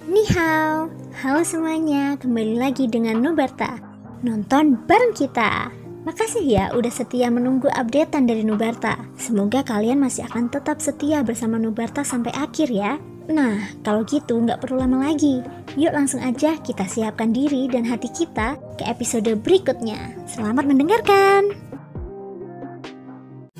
Ni hao, halo semuanya, kembali lagi dengan Nubarta. Nonton bareng kita. Makasih ya udah setia menunggu updatean dari Nubarta. Semoga kalian masih akan tetap setia bersama Nubarta sampai akhir ya. Nah, kalau gitu nggak perlu lama lagi. Yuk langsung aja kita siapkan diri dan hati kita ke episode berikutnya. Selamat mendengarkan.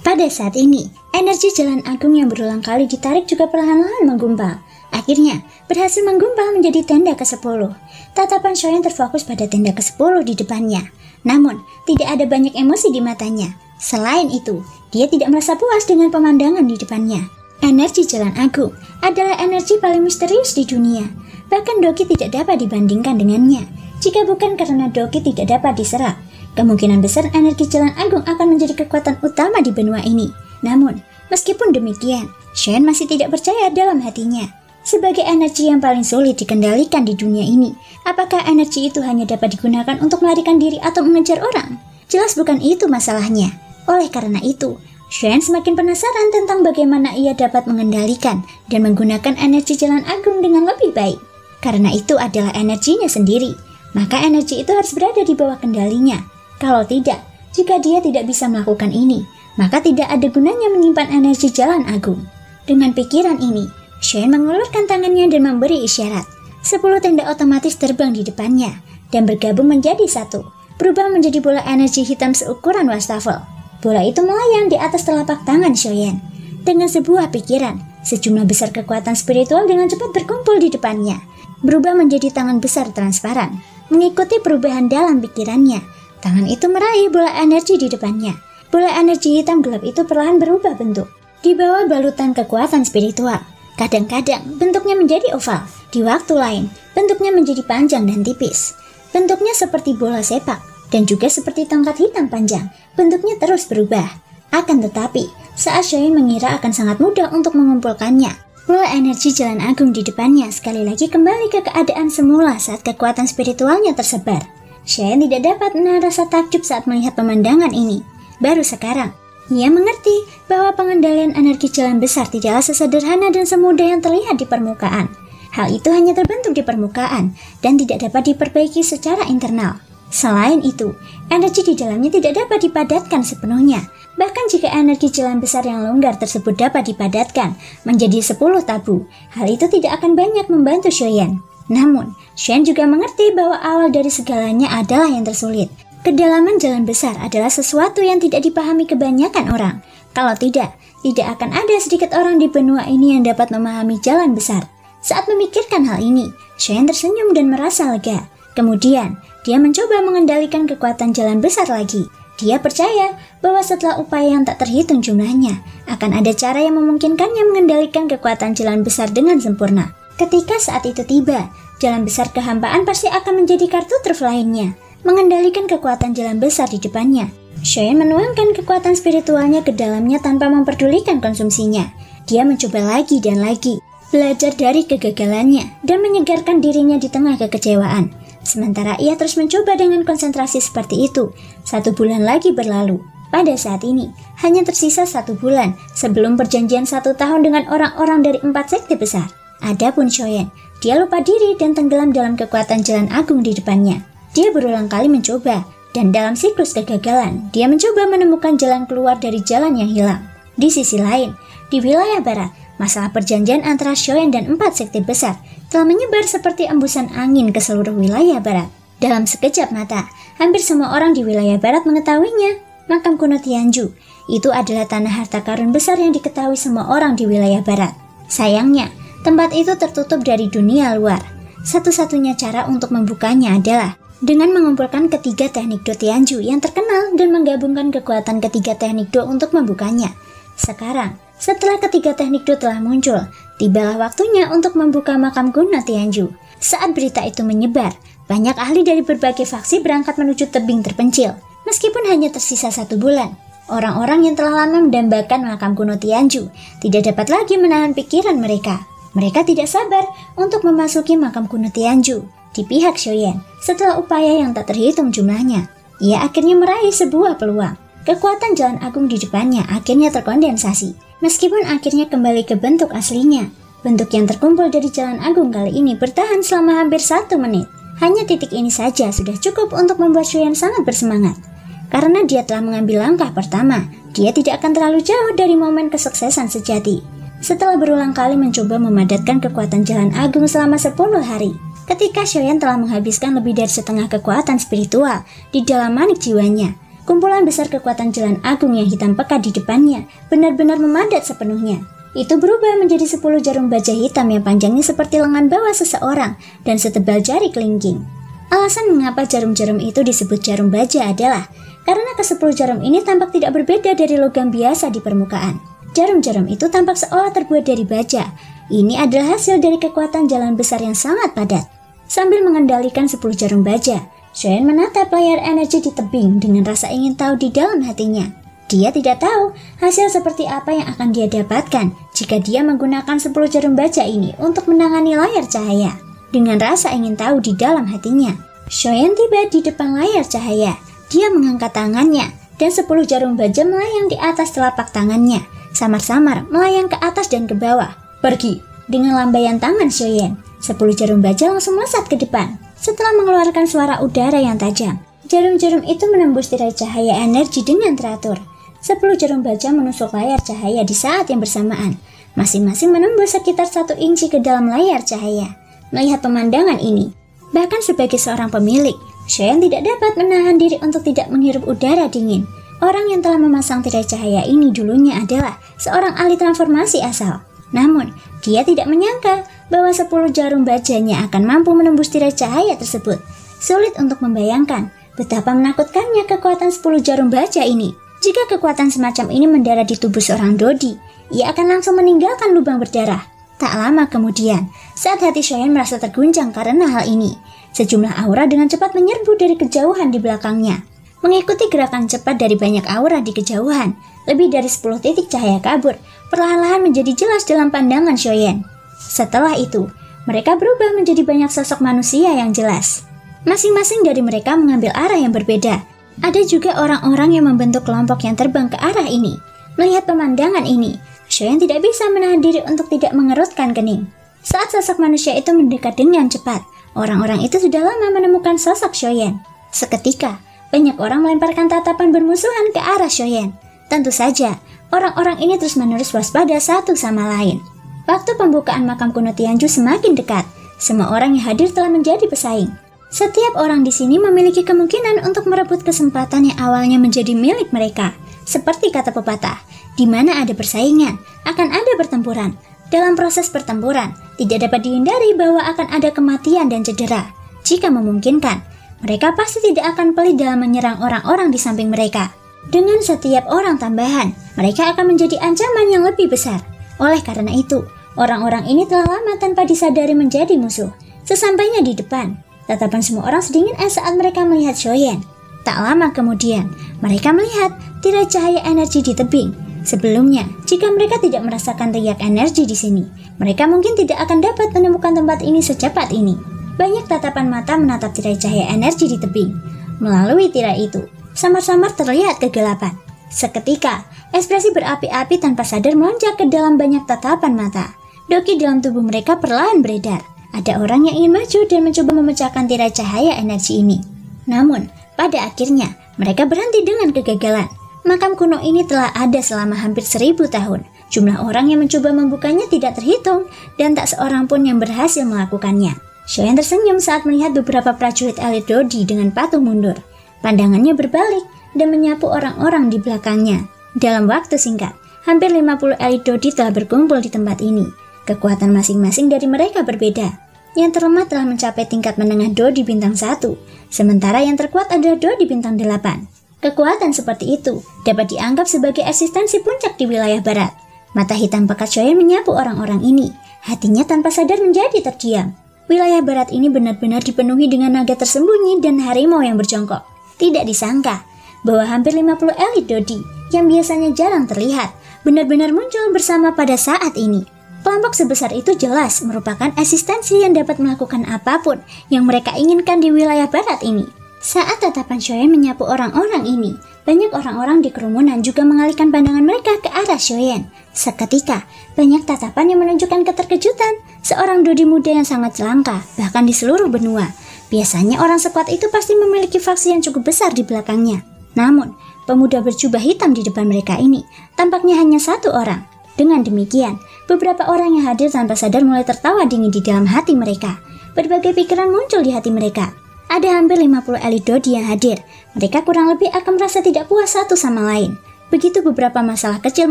Pada saat ini, energi Jalan Agung yang berulang kali ditarik juga perlahan-lahan menggumpal. Akhirnya, berhasil menggumpal menjadi tenda ke-10. Tatapan Shoyan terfokus pada tenda ke-10 di depannya. Namun, tidak ada banyak emosi di matanya. Selain itu, dia tidak merasa puas dengan pemandangan di depannya. Energi Jalan Agung adalah energi paling misterius di dunia. Bahkan Doki tidak dapat dibandingkan dengannya. Jika bukan karena Doki tidak dapat diserap, kemungkinan besar energi Jalan Agung akan menjadi kekuatan utama di benua ini. Namun, meskipun demikian, Shoyan masih tidak percaya dalam hatinya. Sebagai energi yang paling sulit dikendalikan di dunia ini, apakah energi itu hanya dapat digunakan untuk melarikan diri atau mengejar orang? Jelas bukan itu masalahnya. Oleh karena itu, Shoyan semakin penasaran tentang bagaimana ia dapat mengendalikan dan menggunakan energi Jalan Agung dengan lebih baik. Karena itu adalah energinya sendiri, maka energi itu harus berada di bawah kendalinya. Kalau tidak, jika dia tidak bisa melakukan ini, maka tidak ada gunanya menyimpan energi Jalan Agung. Dengan pikiran ini, Shoyan mengulurkan tangannya dan memberi isyarat. 10 tenda otomatis terbang di depannya dan bergabung menjadi satu, berubah menjadi bola energi hitam seukuran wastafel. Bola itu melayang di atas telapak tangan Shoyan. Dengan sebuah pikiran, sejumlah besar kekuatan spiritual dengan cepat berkumpul di depannya, berubah menjadi tangan besar transparan. Mengikuti perubahan dalam pikirannya, tangan itu meraih bola energi di depannya. Bola energi hitam gelap itu perlahan berubah bentuk di bawah balutan kekuatan spiritual. Kadang-kadang bentuknya menjadi oval, di waktu lain bentuknya menjadi panjang dan tipis. Bentuknya seperti bola sepak dan juga seperti tongkat hitam panjang. Bentuknya terus berubah. Akan tetapi, saat Shoyan mengira akan sangat mudah untuk mengumpulkannya, bola energi Jalan Agung di depannya sekali lagi kembali ke keadaan semula saat kekuatan spiritualnya tersebar. Shoyan tidak dapat menahan rasa takjub saat melihat pemandangan ini. Baru sekarang, ia mengerti bahwa pengendalian energi jalan besar tidaklah sesederhana dan semudah yang terlihat di permukaan. Hal itu hanya terbentuk di permukaan dan tidak dapat diperbaiki secara internal. Selain itu, energi di dalamnya tidak dapat dipadatkan sepenuhnya. Bahkan jika energi jalan besar yang longgar tersebut dapat dipadatkan menjadi 10 tabu, hal itu tidak akan banyak membantu Shoyan. Namun, Shoyan juga mengerti bahwa awal dari segalanya adalah yang tersulit. Kedalaman jalan besar adalah sesuatu yang tidak dipahami kebanyakan orang. Kalau tidak akan ada sedikit orang di benua ini yang dapat memahami jalan besar. Saat memikirkan hal ini, Shoyan tersenyum dan merasa lega. Kemudian, dia mencoba mengendalikan kekuatan jalan besar lagi. Dia percaya bahwa setelah upaya yang tak terhitung jumlahnya, akan ada cara yang memungkinkannya mengendalikan kekuatan jalan besar dengan sempurna. Ketika saat itu tiba, jalan besar kehampaan pasti akan menjadi kartu truf lainnya. Mengendalikan kekuatan jalan besar di depannya, Shoyan menuangkan kekuatan spiritualnya ke dalamnya tanpa memperdulikan konsumsinya. Dia mencoba lagi dan lagi, belajar dari kegagalannya dan menyegarkan dirinya di tengah kekecewaan. Sementara ia terus mencoba dengan konsentrasi seperti itu, 1 bulan lagi berlalu. Pada saat ini, hanya tersisa 1 bulan sebelum perjanjian 1 tahun dengan orang-orang dari 4 sekte besar. Adapun Shoyan, dia lupa diri dan tenggelam dalam kekuatan Jalan Agung di depannya. Dia berulang kali mencoba, dan dalam siklus kegagalan, dia mencoba menemukan jalan keluar dari jalan yang hilang. Di sisi lain, di wilayah barat, masalah perjanjian antara Shoyan dan 4 sekte besar telah menyebar seperti embusan angin ke seluruh wilayah barat. Dalam sekejap mata, hampir semua orang di wilayah barat mengetahuinya. Makam kuno Tianju, itu adalah tanah harta karun besar yang diketahui semua orang di wilayah barat. Sayangnya, tempat itu tertutup dari dunia luar. Satu-satunya cara untuk membukanya adalah dengan mengumpulkan ketiga teknik Do Tianju yang terkenal dan menggabungkan kekuatan ketiga teknik Do untuk membukanya. Sekarang, setelah ketiga teknik Do telah muncul, tibalah waktunya untuk membuka makam kuno Tianju. Saat berita itu menyebar, banyak ahli dari berbagai faksi berangkat menuju tebing terpencil. Meskipun hanya tersisa 1 bulan, orang-orang yang telah lama mendambakan makam kuno Tianju tidak dapat lagi menahan pikiran mereka. Mereka tidak sabar untuk memasuki makam kuno Tianju. Di pihak Shoyan, setelah upaya yang tak terhitung jumlahnya, ia akhirnya meraih sebuah peluang. Kekuatan Jalan Agung di depannya akhirnya terkondensasi. Meskipun akhirnya kembali ke bentuk aslinya, Bentuk yang terkumpul dari Jalan Agung kali ini bertahan selama hampir 1 menit. Hanya titik ini saja sudah cukup untuk membuat Shoyan sangat bersemangat. Karena dia telah mengambil langkah pertama, dia tidak akan terlalu jauh dari momen kesuksesan sejati. Setelah berulang kali mencoba memadatkan kekuatan Jalan Agung selama 10 hari, ketika Shoyan telah menghabiskan lebih dari setengah kekuatan spiritual di dalam manik jiwanya, kumpulan besar kekuatan Jalan Agung yang hitam pekat di depannya benar-benar memadat sepenuhnya. Itu berubah menjadi 10 jarum baja hitam yang panjangnya seperti lengan bawah seseorang dan setebal jari kelingking. Alasan mengapa jarum-jarum itu disebut jarum baja adalah karena ke-10 jarum ini tampak tidak berbeda dari logam biasa di permukaan. Jarum-jarum itu tampak seolah terbuat dari baja. Ini adalah hasil dari kekuatan jalan besar yang sangat padat. Sambil mengendalikan 10 jarum baja, Shoyan menatap layar energi di tebing dengan rasa ingin tahu di dalam hatinya. Dia tidak tahu hasil seperti apa yang akan dia dapatkan jika dia menggunakan 10 jarum baja ini untuk menangani layar cahaya. Dengan rasa ingin tahu di dalam hatinya, Shoyan tiba di depan layar cahaya. Dia mengangkat tangannya dan 10 jarum baja melayang di atas telapak tangannya, samar-samar melayang ke atas dan ke bawah. Pergi! Dengan lambaian tangan Shoyan, 10 jarum baja langsung melesat ke depan. Setelah mengeluarkan suara udara yang tajam, jarum-jarum itu menembus tirai cahaya energi dengan teratur. 10 jarum baja menusuk layar cahaya di saat yang bersamaan. Masing-masing menembus sekitar 1 inci ke dalam layar cahaya. Melihat pemandangan ini, bahkan sebagai seorang pemilik, Shoyan tidak dapat menahan diri untuk tidak menghirup udara dingin. Orang yang telah memasang tirai cahaya ini dulunya adalah seorang ahli transformasi asal. Namun, dia tidak menyangka bahwa 10 jarum bajanya akan mampu menembus tirai cahaya tersebut. Sulit untuk membayangkan betapa menakutkannya kekuatan 10 jarum baja ini. Jika kekuatan semacam ini mendarat di tubuh seorang Dodi, ia akan langsung meninggalkan lubang berdarah. Tak lama kemudian, saat hati Shoyan merasa terguncang karena hal ini, sejumlah aura dengan cepat menyerbu dari kejauhan di belakangnya. Mengikuti gerakan cepat dari banyak aura di kejauhan, lebih dari 10 titik cahaya kabur perlahan-lahan menjadi jelas dalam pandangan Shoyan. Setelah itu, mereka berubah menjadi banyak sosok manusia yang jelas. Masing-masing dari mereka mengambil arah yang berbeda. Ada juga orang-orang yang membentuk kelompok yang terbang ke arah ini. Melihat pemandangan ini, Shoyan tidak bisa menahan diri untuk tidak mengerutkan kening. Saat sosok manusia itu mendekat dengan cepat, orang-orang itu sudah lama menemukan sosok Shoyan. Seketika, banyak orang melemparkan tatapan bermusuhan ke arah Shoyan. Tentu saja, orang-orang ini terus-menerus waspada satu sama lain. Waktu pembukaan makam kuno Tianju semakin dekat. Semua orang yang hadir telah menjadi pesaing. Setiap orang di sini memiliki kemungkinan untuk merebut kesempatan yang awalnya menjadi milik mereka. Seperti kata pepatah, di mana ada persaingan, akan ada pertempuran. Dalam proses pertempuran, tidak dapat dihindari bahwa akan ada kematian dan cedera. Jika memungkinkan, mereka pasti tidak akan pelit dalam menyerang orang-orang di samping mereka. Dengan setiap orang tambahan, mereka akan menjadi ancaman yang lebih besar. Oleh karena itu, orang-orang ini telah lama tanpa disadari menjadi musuh. Sesampainya di depan, tatapan semua orang sedingin es saat mereka melihat Shoyan. Tak lama kemudian, mereka melihat tirai cahaya energi di tebing. Sebelumnya, jika mereka tidak merasakan riak energi di sini, mereka mungkin tidak akan dapat menemukan tempat ini secepat ini. Banyak tatapan mata menatap tirai cahaya energi di tebing. Melalui tirai itu, samar-samar terlihat kegelapan. Seketika, ekspresi berapi-api tanpa sadar melonjak ke dalam banyak tatapan mata. Doki dalam tubuh mereka perlahan beredar. Ada orang yang ingin maju dan mencoba memecahkan tirai cahaya energi ini. Namun, pada akhirnya, mereka berhenti dengan kegagalan. Makam kuno ini telah ada selama hampir 1000 tahun. Jumlah orang yang mencoba membukanya tidak terhitung, dan tak seorang pun yang berhasil melakukannya. Shoyan tersenyum saat melihat beberapa prajurit elit Dodi dengan patuh mundur. Pandangannya berbalik dan menyapu orang-orang di belakangnya. Dalam waktu singkat, hampir 50 elit Dodi telah berkumpul di tempat ini. Kekuatan masing-masing dari mereka berbeda. Yang terlemah telah mencapai tingkat menengah Dodi bintang 1, sementara yang terkuat adalah Dodi bintang 8. Kekuatan seperti itu dapat dianggap sebagai eksistensi puncak di wilayah barat. Mata hitam pekat Shoyan menyapu orang-orang ini. Hatinya tanpa sadar menjadi terdiam. Wilayah barat ini benar-benar dipenuhi dengan naga tersembunyi dan harimau yang berjongkok. Tidak disangka bahwa hampir 50 elit Dodi yang biasanya jarang terlihat benar-benar muncul bersama pada saat ini. Kelompok sebesar itu jelas merupakan eksistensi yang dapat melakukan apapun yang mereka inginkan di wilayah barat ini. Saat tatapan Shoyan menyapu orang-orang ini, banyak orang-orang di kerumunan juga mengalihkan pandangan mereka ke arah Shoyan. Seketika, banyak tatapan yang menunjukkan keterkejutan. Seorang Dodi muda yang sangat langka, bahkan di seluruh benua. Biasanya orang sekuat itu pasti memiliki faksi yang cukup besar di belakangnya. Namun, pemuda berjubah hitam di depan mereka ini tampaknya hanya satu orang. Dengan demikian, beberapa orang yang hadir tanpa sadar mulai tertawa dingin di dalam hati mereka. Berbagai pikiran muncul di hati mereka. Ada hampir 50 elit Dodi yang hadir. Mereka kurang lebih akan merasa tidak puas satu sama lain. Begitu beberapa masalah kecil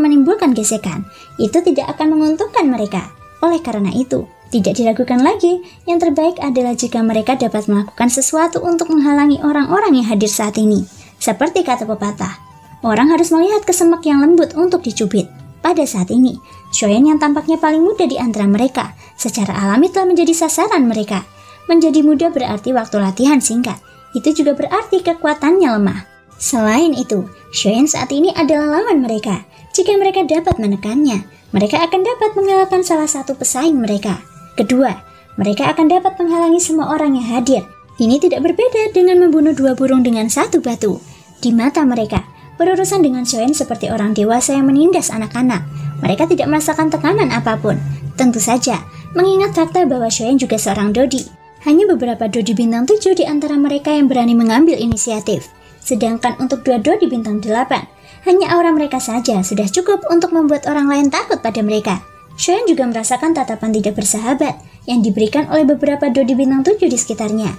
menimbulkan gesekan, itu tidak akan menguntungkan mereka. Oleh karena itu, tidak diragukan lagi, yang terbaik adalah jika mereka dapat melakukan sesuatu untuk menghalangi orang-orang yang hadir saat ini. Seperti kata pepatah, orang harus melihat kesemek yang lembut untuk dicubit. Pada saat ini, Shoyan yang tampaknya paling muda di antara mereka, secara alami telah menjadi sasaran mereka. Menjadi muda berarti waktu latihan singkat, itu juga berarti kekuatannya lemah. Selain itu, Shoyan saat ini adalah lawan mereka. Jika mereka dapat menekannya, mereka akan dapat mengalahkan salah satu pesaing mereka. Kedua, mereka akan dapat menghalangi semua orang yang hadir. Ini tidak berbeda dengan membunuh dua burung dengan satu batu. Di mata mereka, berurusan dengan Shoyan seperti orang dewasa yang menindas anak-anak. Mereka tidak merasakan tekanan apapun. Tentu saja, mengingat fakta bahwa Shoyan juga seorang Dodi. Hanya beberapa Dodi bintang 7 di antara mereka yang berani mengambil inisiatif. Sedangkan untuk dua Dodi bintang 8, hanya aura mereka saja sudah cukup untuk membuat orang lain takut pada mereka. Shoyan juga merasakan tatapan tidak bersahabat yang diberikan oleh beberapa Dodi bintang 7 di sekitarnya.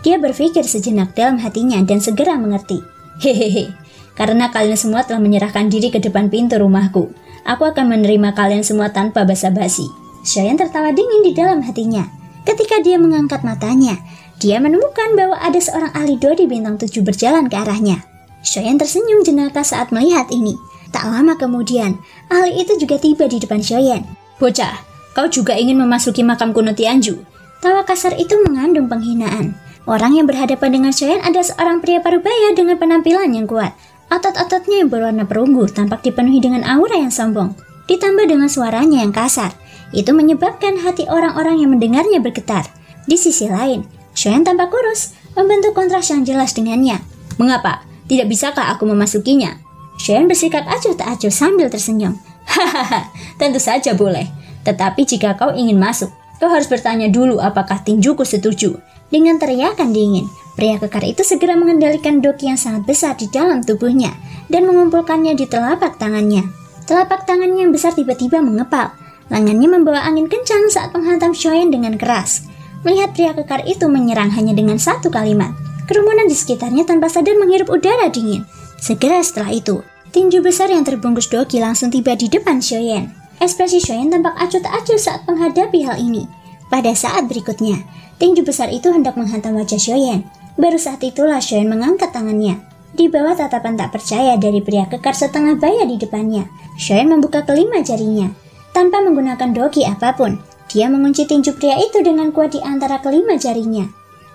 Dia berpikir sejenak dalam hatinya dan segera mengerti. Hehehe, karena kalian semua telah menyerahkan diri ke depan pintu rumahku, aku akan menerima kalian semua tanpa basa-basi. Shoyan tertawa dingin di dalam hatinya. Ketika dia mengangkat matanya, dia menemukan bahwa ada seorang ahli Dodi bintang 7 berjalan ke arahnya. Shoyan tersenyum jenaka saat melihat ini. Tak lama kemudian, ahli itu juga tiba di depan Shoyan. Bocah, kau juga ingin memasuki makam kuno Tianju? Tawa kasar itu mengandung penghinaan. Orang yang berhadapan dengan Shoyan adalah seorang pria parubaya dengan penampilan yang kuat. Otot-ototnya yang berwarna perunggu tampak dipenuhi dengan aura yang sombong. Ditambah dengan suaranya yang kasar. Itu menyebabkan hati orang-orang yang mendengarnya bergetar. Di sisi lain, Shoyan tampak kurus, membentuk kontras yang jelas dengannya. Mengapa? Tidak bisakah aku memasukinya? Shoyan bersikap acuh tak acuh sambil tersenyum. Hahaha, tentu saja boleh. Tetapi jika kau ingin masuk, kau harus bertanya dulu apakah tinjuku setuju. Dengan teriakan dingin, pria kekar itu segera mengendalikan doki yang sangat besar di dalam tubuhnya dan mengumpulkannya di telapak tangannya. Telapak tangannya yang besar tiba-tiba mengepal. Lengannya membawa angin kencang saat menghantam Shoyan dengan keras. Melihat pria kekar itu menyerang hanya dengan satu kalimat, kerumunan di sekitarnya tanpa sadar menghirup udara dingin. Segera setelah itu, tinju besar yang terbungkus doki langsung tiba di depan Shoyan. Ekspresi Shoyan tampak acuh tak acuh saat menghadapi hal ini. Pada saat berikutnya, tinju besar itu hendak menghantam wajah Shoyan. Baru saat itulah Shoyan mengangkat tangannya. Di bawah tatapan tak percaya dari pria kekar setengah baya di depannya, Shoyan membuka kelima jarinya. Tanpa menggunakan doki apapun, dia mengunci tinju pria itu dengan kuat di antara kelima jarinya.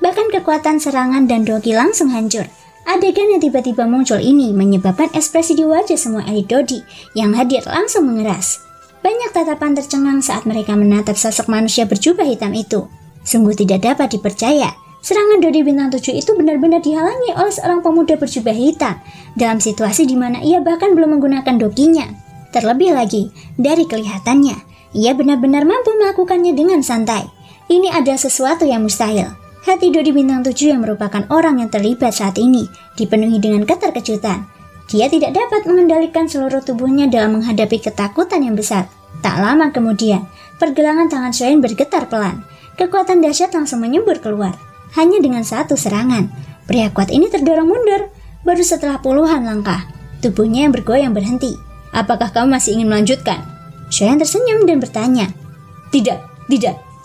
Bahkan kekuatan serangan dan doki langsung hancur. Adegan yang tiba-tiba muncul ini menyebabkan ekspresi di wajah semua elit Dodi yang hadir langsung mengeras. Banyak tatapan tercengang saat mereka menatap sosok manusia berjubah hitam itu. Sungguh tidak dapat dipercaya, serangan Dodi bintang 7 itu benar-benar dihalangi oleh seorang pemuda berjubah hitam dalam situasi di mana ia bahkan belum menggunakan dokinya. Terlebih lagi, dari kelihatannya, ia benar-benar mampu melakukannya dengan santai. Ini adalah sesuatu yang mustahil. Hati Dodi bintang 7 yang merupakan orang yang terlibat saat ini dipenuhi dengan keterkejutan. Dia tidak dapat mengendalikan seluruh tubuhnya dalam menghadapi ketakutan yang besar. Tak lama kemudian, pergelangan tangan Shoyan bergetar pelan. Kekuatan dahsyat langsung menyembur keluar. Hanya dengan satu serangan, pria kuat ini terdorong mundur. Baru setelah puluhan langkah, tubuhnya yang bergoyang berhenti. Apakah kamu masih ingin melanjutkan? Shoyan tersenyum dan bertanya. Tidak,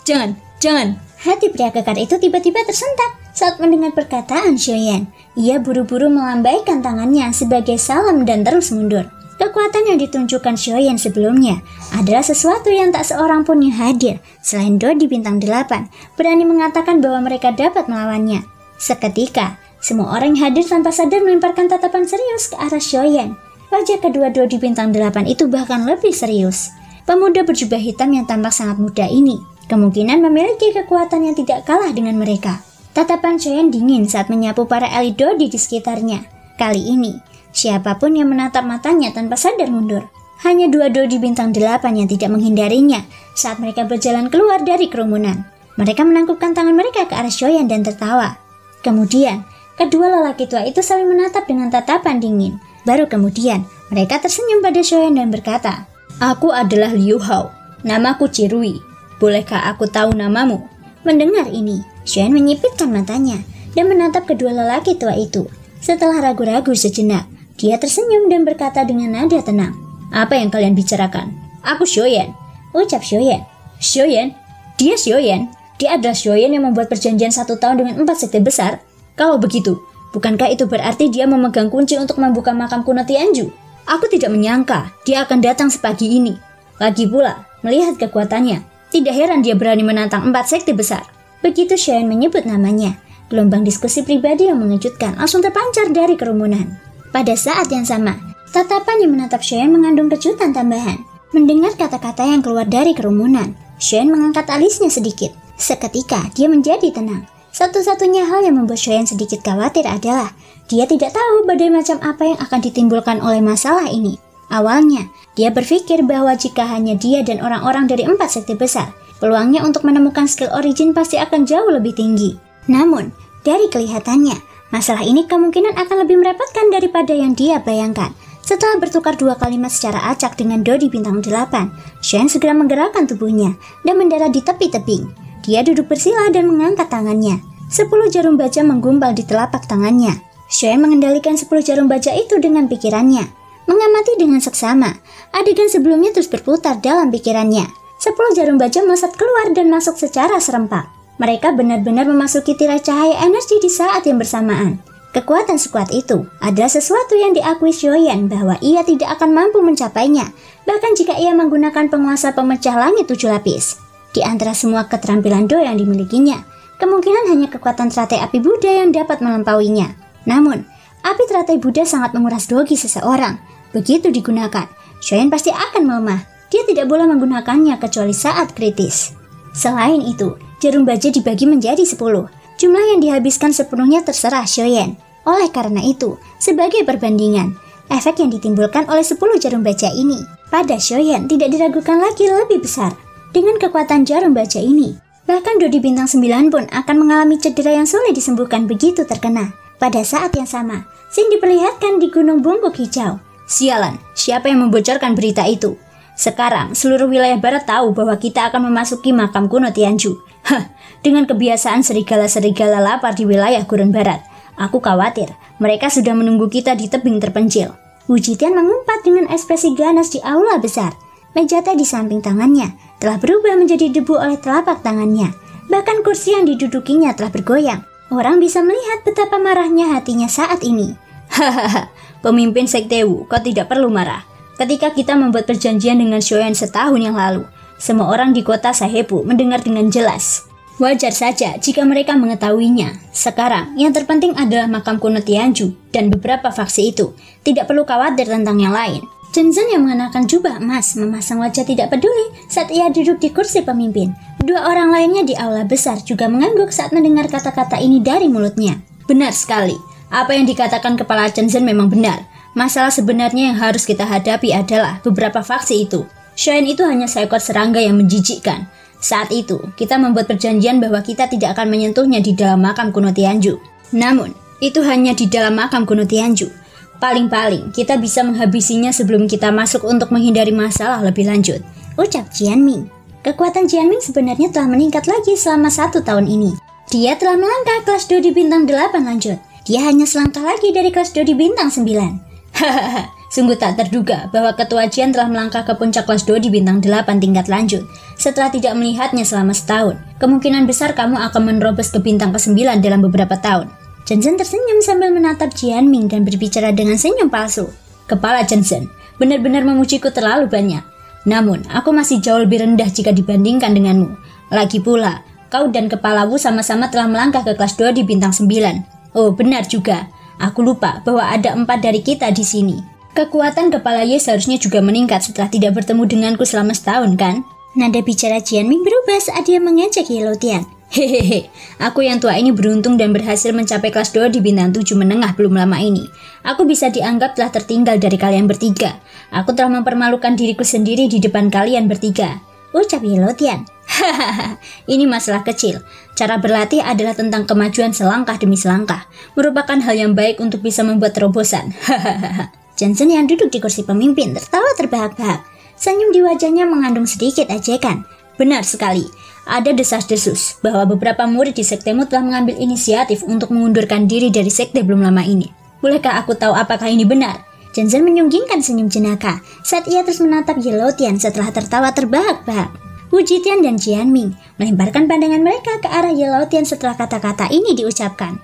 jangan. Hati pria kekar itu tiba-tiba tersentak saat mendengar perkataan Shoyan. Ia buru-buru melambaikan tangannya sebagai salam dan terus mundur. Kekuatan yang ditunjukkan Shoyan sebelumnya adalah sesuatu yang tak seorang pun yang hadir selain Dodi bintang 8 berani mengatakan bahwa mereka dapat melawannya. Seketika, semua orang yang hadir tanpa sadar melemparkan tatapan serius ke arah Shoyan. Wajah kedua Dodi bintang 8 itu bahkan lebih serius. Pemuda berjubah hitam yang tampak sangat muda ini kemungkinan memiliki kekuatan yang tidak kalah dengan mereka. Tatapan Shoyan dingin saat menyapu para elit Dodi di sekitarnya. Kali ini, siapapun yang menatap matanya tanpa sadar mundur. Hanya dua Dodi bintang 8 yang tidak menghindarinya saat mereka berjalan keluar dari kerumunan. Mereka menangkupkan tangan mereka ke arah Shoyan dan tertawa. Kemudian, kedua lelaki tua itu saling menatap dengan tatapan dingin. Baru kemudian, mereka tersenyum pada Shoyan dan berkata, "Aku adalah Liu Hao. Namaku Cirui. Bolehkah aku tahu namamu?" Mendengar ini, Shoyan menyipitkan matanya dan menatap kedua lelaki tua itu. Setelah ragu-ragu sejenak, dia tersenyum dan berkata dengan nada tenang, "Apa yang kalian bicarakan?" "Aku Shoyan," ucap Shoyan. "Shoyan? Dia Shoyan? Dia adalah Shoyan yang membuat perjanjian 1 tahun dengan 4 sekte besar? Kalau begitu, bukankah itu berarti dia memegang kunci untuk membuka makam kuno Tianju? Aku tidak menyangka dia akan datang sepagi ini. Lagi pula, melihat kekuatannya, tidak heran dia berani menantang 4 sekte besar." Begitu Shoyan menyebut namanya, gelombang diskusi pribadi yang mengejutkan langsung terpancar dari kerumunan. Pada saat yang sama, tatapan yang menatap Shoyan mengandung kejutan tambahan. Mendengar kata-kata yang keluar dari kerumunan, Shoyan mengangkat alisnya sedikit. Seketika, dia menjadi tenang. Satu-satunya hal yang membuat Shoyan sedikit khawatir adalah dia tidak tahu badai macam apa yang akan ditimbulkan oleh masalah ini. Awalnya, dia berpikir bahwa jika hanya dia dan orang-orang dari 4 sekte besar, peluangnya untuk menemukan skill origin pasti akan jauh lebih tinggi. Namun, dari kelihatannya, masalah ini kemungkinan akan lebih merepotkan daripada yang dia bayangkan. Setelah bertukar 2 kalimat secara acak dengan Dodi bintang 8, Shoyan segera menggerakkan tubuhnya dan mendarat di tepi tebing. Dia duduk bersila dan mengangkat tangannya. 10 jarum baja menggumpal di telapak tangannya. Shoyan mengendalikan 10 jarum baja itu dengan pikirannya. Mengamati dengan seksama, adegan sebelumnya terus berputar dalam pikirannya. 10 jarum baja melesat keluar dan masuk secara serempak. Mereka benar-benar memasuki tirai cahaya energi di saat yang bersamaan. Kekuatan sekuat itu adalah sesuatu yang diakui Shoyan bahwa ia tidak akan mampu mencapainya, bahkan jika ia menggunakan penguasa pemecah langit 7 lapis. Di antara semua keterampilan Do yang dimilikinya, kemungkinan hanya kekuatan teratai api Buddha yang dapat melampauinya. Namun, api teratai Buddha sangat menguras dogi seseorang. Begitu digunakan, Shoyan pasti akan melemah. Dia tidak boleh menggunakannya kecuali saat kritis. Selain itu, jarum baja dibagi menjadi 10. Jumlah yang dihabiskan sepenuhnya terserah Shoyan. Oleh karena itu, sebagai perbandingan, efek yang ditimbulkan oleh 10 jarum baja ini pada Shoyan tidak diragukan lagi lebih besar. Dengan kekuatan jarum baja ini, bahkan Dodi bintang 9 pun akan mengalami cedera yang sulit disembuhkan begitu terkena. Pada saat yang sama, Sing diperlihatkan di Gunung Bungkuk Hijau. Sialan, siapa yang membocorkan berita itu? Sekarang, seluruh wilayah barat tahu bahwa kita akan memasuki makam kuno Tianju. Dengan kebiasaan serigala-serigala lapar di wilayah gurun barat, aku khawatir mereka sudah menunggu kita di tebing terpencil. Wu Jitian mengumpat dengan ekspresi ganas di aula besar. Meja teh di samping tangannya telah berubah menjadi debu oleh telapak tangannya. Bahkan kursi yang didudukinya telah bergoyang. Orang bisa melihat betapa marahnya hatinya saat ini. Hahaha, pemimpin Sekte Wu, kau tidak perlu marah. Ketika kita membuat perjanjian dengan Shoyan setahun yang lalu, semua orang di kota Sahebu mendengar dengan jelas. Wajar saja jika mereka mengetahuinya. Sekarang, yang terpenting adalah makam kuno Tianju dan beberapa faksi itu. Tidak perlu khawatir tentang yang lain. Zhen yang mengenakan jubah emas memasang wajah tidak peduli saat ia duduk di kursi pemimpin. Dua orang lainnya di aula besar juga mengangguk saat mendengar kata-kata ini dari mulutnya. Benar sekali, apa yang dikatakan kepala Zhen memang benar. Masalah sebenarnya yang harus kita hadapi adalah beberapa faksi itu. Shoyan itu hanya seekor serangga yang menjijikkan. Saat itu, kita membuat perjanjian bahwa kita tidak akan menyentuhnya di dalam makam kuno Tianju. Namun, itu hanya di dalam makam kuno Tianju. Paling-paling, kita bisa menghabisinya sebelum kita masuk untuk menghindari masalah lebih lanjut, ucap Jianming. Kekuatan Jianming sebenarnya telah meningkat lagi selama 1 tahun ini. Dia telah melangkah kelas Dodi bintang 8 lanjut. Dia hanya selangkah lagi dari kelas Dodi bintang 9. Hahaha, sungguh tak terduga bahwa Ketua Jian telah melangkah ke puncak kelas Dodi bintang 8 tingkat lanjut. Setelah tidak melihatnya selama setahun, kemungkinan besar kamu akan menerobos ke bintang ke-9 dalam beberapa tahun. Zhen tersenyum sambil menatap Jianming dan berbicara dengan senyum palsu. Kepala Zhen benar-benar memujiku terlalu banyak. Namun, aku masih jauh lebih rendah jika dibandingkan denganmu. Lagi pula, kau dan Kepala Wu sama-sama telah melangkah ke kelas 2 di bintang 9. Oh, benar juga. Aku lupa bahwa ada 4 dari kita di sini. Kekuatan Kepala Ye seharusnya juga meningkat setelah tidak bertemu denganku selama setahun, kan? Nada bicara Jianming berubah saat dia mengejek Ye Loutian. Hehehe, aku yang tua ini beruntung dan berhasil mencapai kelas 2 di bintang 7 menengah belum lama ini. Aku bisa dianggap telah tertinggal dari kalian bertiga. Aku telah mempermalukan diriku sendiri di depan kalian bertiga, ucap Yelotian. Hahaha, ini masalah kecil. Cara berlatih adalah tentang kemajuan selangkah demi selangkah. Merupakan hal yang baik untuk bisa membuat terobosan. Hahaha. Jensen yang duduk di kursi pemimpin tertawa terbahak-bahak. Senyum di wajahnya mengandung sedikit ejekan. Benar sekali. Ada desas-desus bahwa beberapa murid di sektemu telah mengambil inisiatif untuk mengundurkan diri dari sekte belum lama ini. Bolehkah aku tahu apakah ini benar? Jensen menyunggingkan senyum jenaka saat ia terus menatap Yelotian setelah tertawa terbahak-bahak. Wu Jitian dan Jianming melemparkan pandangan mereka ke arah Yelotian setelah kata-kata ini diucapkan.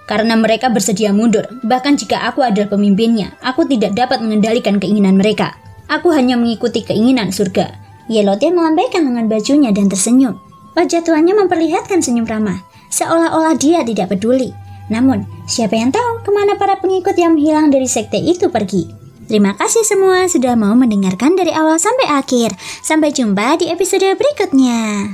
Karena mereka bersedia mundur, bahkan jika aku adalah pemimpinnya, aku tidak dapat mengendalikan keinginan mereka. Aku hanya mengikuti keinginan surga. Yelotian melambaikan lengan bajunya dan tersenyum. Wajah tuannya memperlihatkan senyum ramah, seolah-olah dia tidak peduli. Namun, siapa yang tahu kemana para pengikut yang menghilang dari sekte itu pergi. Terima kasih semua sudah mau mendengarkan dari awal sampai akhir. Sampai jumpa di episode berikutnya.